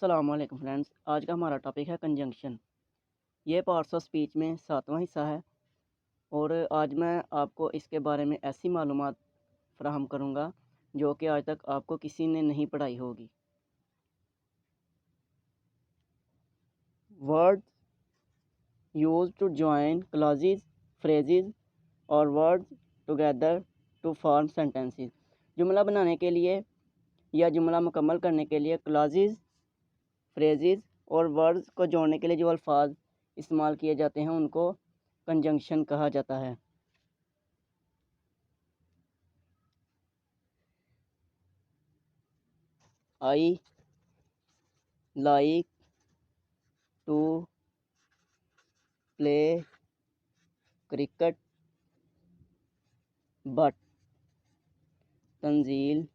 अस्सलामुअलैकुम फ्रेंड्स। आज का हमारा टॉपिक है कंजंक्शन। ये पार्ट्स ऑफ स्पीच में सातवां हिस्सा है और आज मैं आपको इसके बारे में ऐसी मालूमात फ़राहम करूँगा जो कि आज तक आपको किसी ने नहीं पढ़ाई होगी। Words used to join clauses, phrases और words together to form sentences. जुमला बनाने के लिए या जुमला मुकम्मल करने के लिए क्लॉजेस, फ्रेजेस और वर्ड्स को जोड़ने के लिए जो अल्फाज इस्तेमाल किए जाते हैं उनको कंजंक्शन कहा जाता है। I like to play cricket but Tanzeel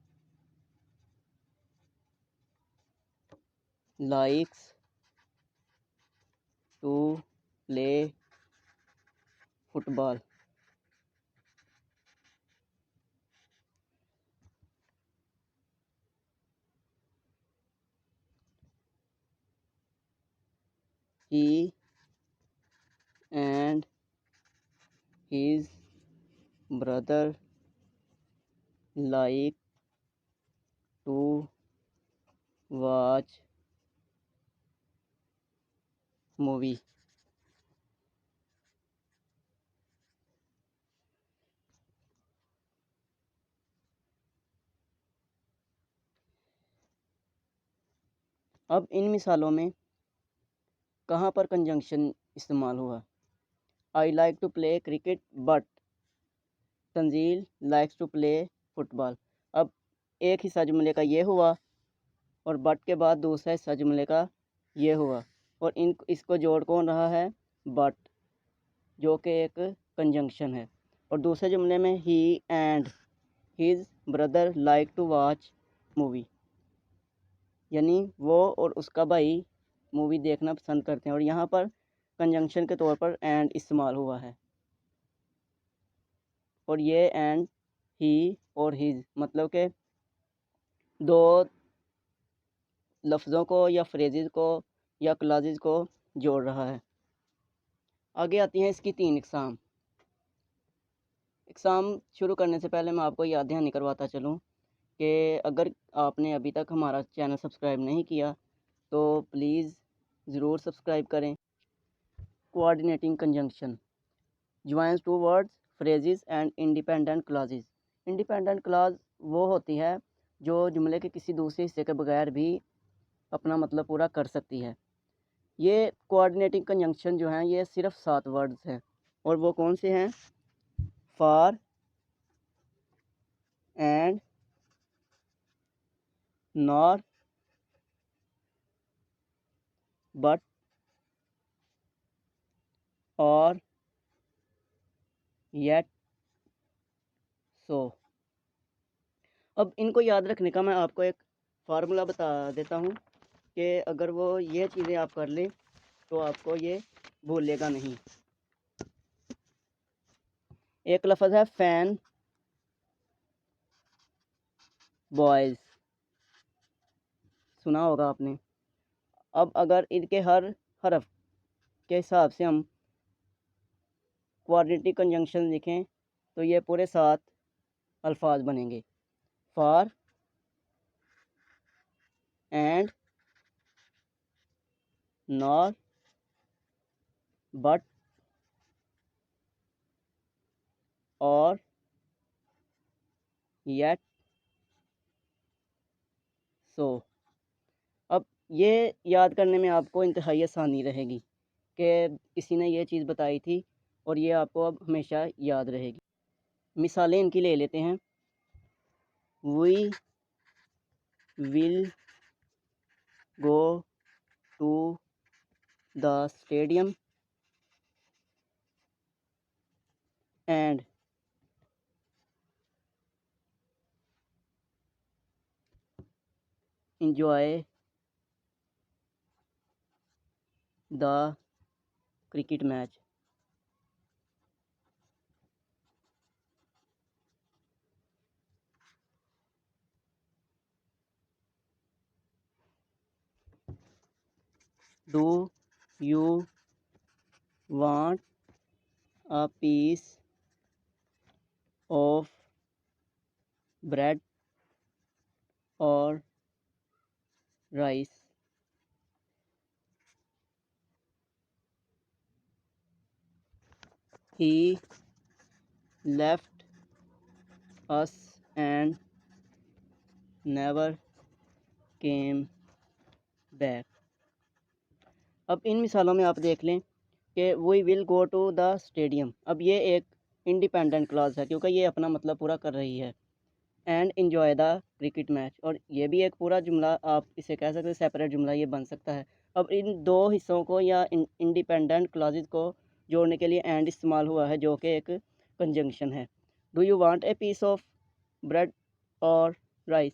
likes to play football. He and his brother like to watch movie. अब इन मिसालों में कहाँ पर कंजंक्शन इस्तेमाल हुआ? I like to play cricket but Tanzeel likes to play football. अब एक हिस्सा जुमले का ये हुआ और बट के बाद दूसरा हिस्सा जुमले का ये हुआ और इसको जोड़ कौन रहा है? बट, जो कि एक कंजंक्शन है। और दूसरे जुमले में ही and his brother like to watch movie, यानी वो और उसका भाई मूवी देखना पसंद करते हैं और यहाँ पर कंजंक्शन के तौर पर एंड इस्तेमाल हुआ है। और ये एंड ही और हिज मतलब के दो लफ्ज़ों को या फ्रेजेस को या क्लॉजेस को जोड़ रहा है। आगे आती हैं इसकी तीन इकसाम। इकसाम शुरू करने से पहले मैं आपको याद दहानी करवाता चलूँ कि अगर आपने अभी तक हमारा चैनल सब्सक्राइब नहीं किया तो प्लीज़ ज़रूर सब्सक्राइब करें। Coordinating conjunction joins two words, phrases and independent clauses. Independent clause वो होती है जो जुमले के किसी दूसरे हिस्से के बगैर भी अपना मतलब पूरा कर सकती है। ये कोऑर्डिनेटिंग कंजंक्शन जो हैं ये सिर्फ 7 वर्ड्स हैं और वो कौन से हैं? फॉर एंड, नॉर, बट और, येट, सो। अब इनको याद रखने का मैं आपको एक फार्मूला बता देता हूँ कि अगर वो ये चीज़ें आप कर लें तो आपको ये भूलेगा नहीं। एक लफ्ज़ है फैन बॉयज़, सुना होगा आपने। अब अगर इनके हर हरफ के हिसाब से हम क्वाड्रेटिक कंजंक्शन लिखें तो ये पूरे 7 अल्फाज बनेंगे। फॉर एंड, नॉर, बट और, येट, सो। अब ये याद करने में आपको इंतहाई आसानी रहेगी कि किसी ने ये चीज़ बताई थी और ये आपको अब हमेशा याद रहेगी। मिसालें इनकी ले लेते हैं। We will go to the stadium and enjoy the cricket match. Do you want a piece of bread or rice? He left us and never came back. अब इन मिसालों में आप देख लें कि we will go to the stadium. अब ये एक इंडिपेंडेंट क्लॉज है क्योंकि ये अपना मतलब पूरा कर रही है। And enjoy the cricket match, और ये भी एक पूरा जुमला, आप इसे कह सकते हैं सेपरेट जुमला ये बन सकता है। अब इन दो हिस्सों को या इंडिपेंडेंट क्लॉजेज को जोड़ने के लिए एंड इस्तेमाल हुआ है जो कि एक कंजंक्शन है। Do you want a piece of bread और राइस।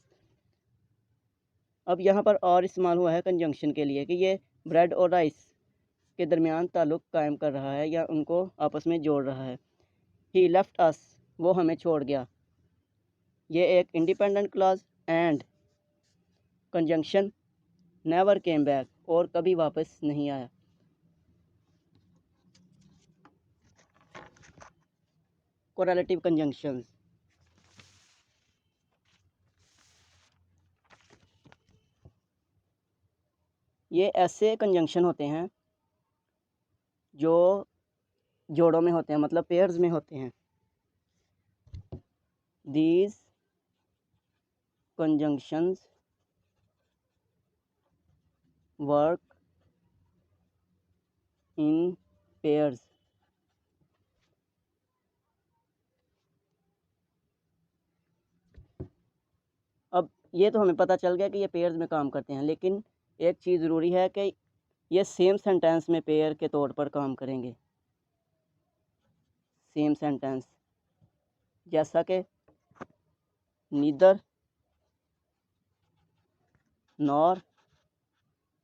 अब यहाँ पर और इस्तेमाल हुआ है कंजंक्शन के लिए कि ये ब्रेड और राइस के दरमियान ताल्लुक़ कायम कर रहा है या उनको आपस में जोड़ रहा है। ही लेफ्ट अस, वो हमें छोड़ गया। ये एक independent clause and conjunction never came back, और कभी वापस नहीं आया। Correlative conjunctions. ये ऐसे कंजंक्शन होते हैं जो जोड़ों में होते हैं, मतलब पेयर्स में होते हैं। These conjunctions work in pairs. अब ये तो हमें पता चल गया कि ये पेयर्स में काम करते हैं, लेकिन एक चीज़ ज़रूरी है कि ये सेम सेंटेंस में पेयर के तौर पर काम करेंगे। सेम सेंटेंस जैसा कि नीदर नॉर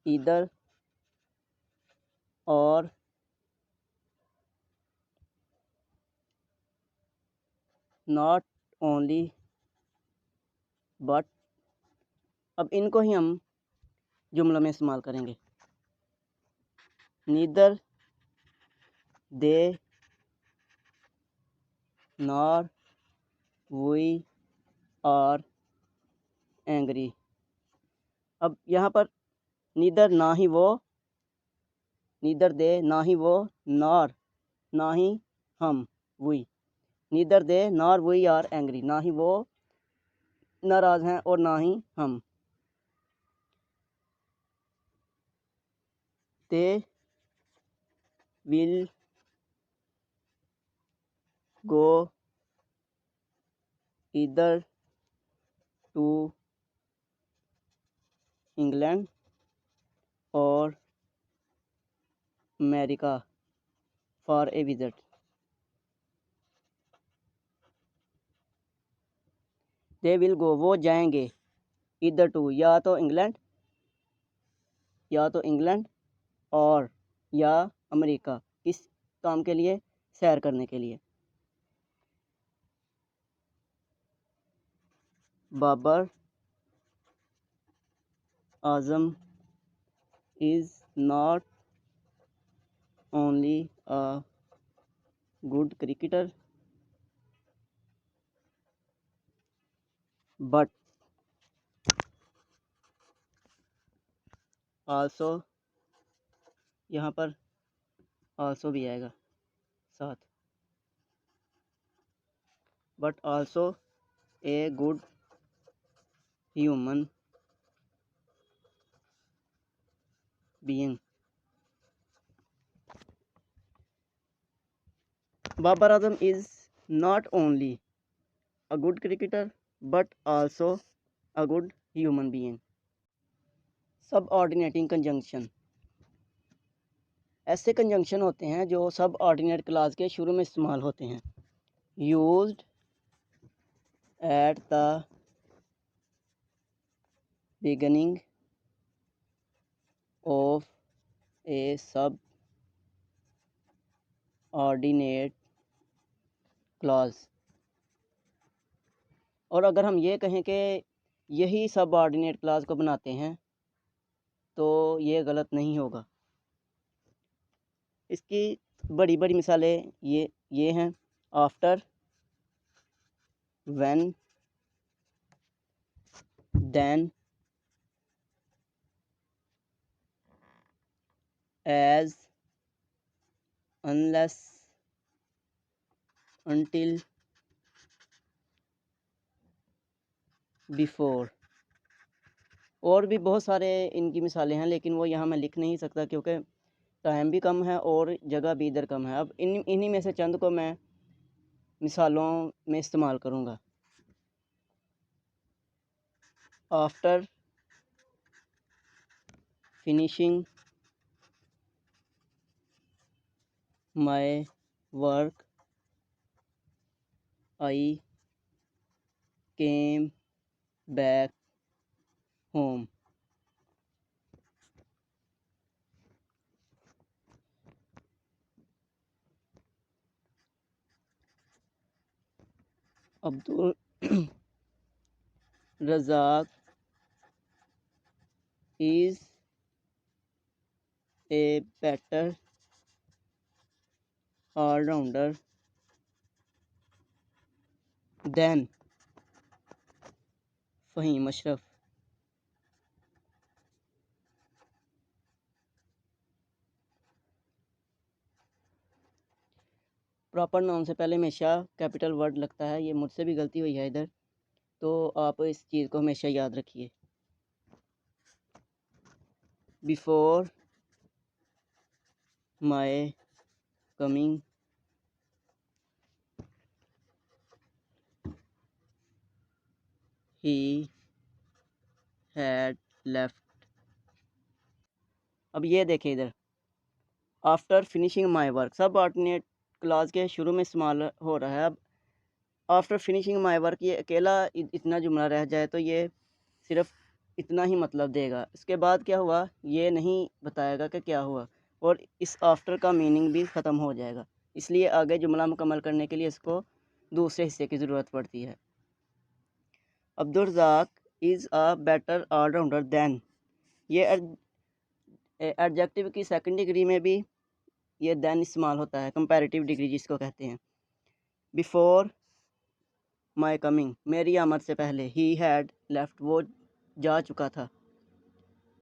ईदर और नॉट ओनली बट। अब इनको ही हम जुमलों में इस्तेमाल करेंगे। Neither they nor we are angry. अब यहाँ पर नीदर ना ही वो, नीदर दे ना ही वो, नॉर ना ही हम, we. Neither they nor we are angry, ना ही वो नाराज़ हैं और ना ही हम। दे विल गो इधर टू इंग्लैंड और America for a visit. They will go, वो जाएंगे, इधर टू, या तो इंग्लैंड और या अमेरिका, किस काम के लिए, सैर करने के लिए। Babar Azam is not only a good cricketer but also, यहाँ पर आल्सो भी आएगा साथ, but also a good human being. Babar Azam is not only a good cricketer but also a good human being. Subordinating conjunction. ऐसे कंजंक्शन होते हैं जो सब ऑर्डिनेट क्लास के शुरू में इस्तेमाल होते हैं। Used at the beginning of a subordinate clause. और अगर हम ये कहें कि यही सब ऑर्डिनेट क्लॉज को बनाते हैं तो ये गलत नहीं होगा। इसकी बड़ी बड़ी मिसालें ये हैं: after, when, then, as, unless, until, before. और भी बहुत सारे इनकी मिसालें हैं, लेकिन वो यहाँ मैं लिख नहीं सकता क्योंकि टाइम भी कम है और जगह भी इधर कम है। अब इन्हीं में से चंद को मैं मिसालों में इस्तेमाल करूँगा। After finishing my work I came back home. Abdul Razzaq is a better allrounder than Fahim Ashraf. Proper noun से पहले हमेशा कैपिटल वर्ड लगता है, ये मुझसे भी गलती हुई है इधर, तो आप इस चीज़ को हमेशा याद रखिए। Before my coming he had left. अब ये देखें इधर, आफ्टर फिनिशिंग माय वर्क सब ऑल्टरनेट क्लॉज के शुरू में इस्तेमाल हो रहा है। अब आफ्टर फिनिशिंग माय वर्क ये अकेला इतना जुमला रह जाए तो ये सिर्फ इतना ही मतलब देगा। इसके बाद क्या हुआ ये नहीं बताएगा कि क्या हुआ, और इस आफ्टर का मीनिंग भी ख़त्म हो जाएगा। इसलिए आगे जुमला मुकम्मल करने के लिए इसको दूसरे हिस्से की ज़रूरत पड़ती है। Abdul Razzaq is a better allrounder than, ये एडजेक्टिव की सेकंड डिग्री में भी ये दैन इस्तेमाल होता है, कंपैरेटिव डिग्री जिसको कहते हैं। बिफोर माय कमिंग मेरी आमद से पहले, ही हैड लेफ्ट वो जा चुका था।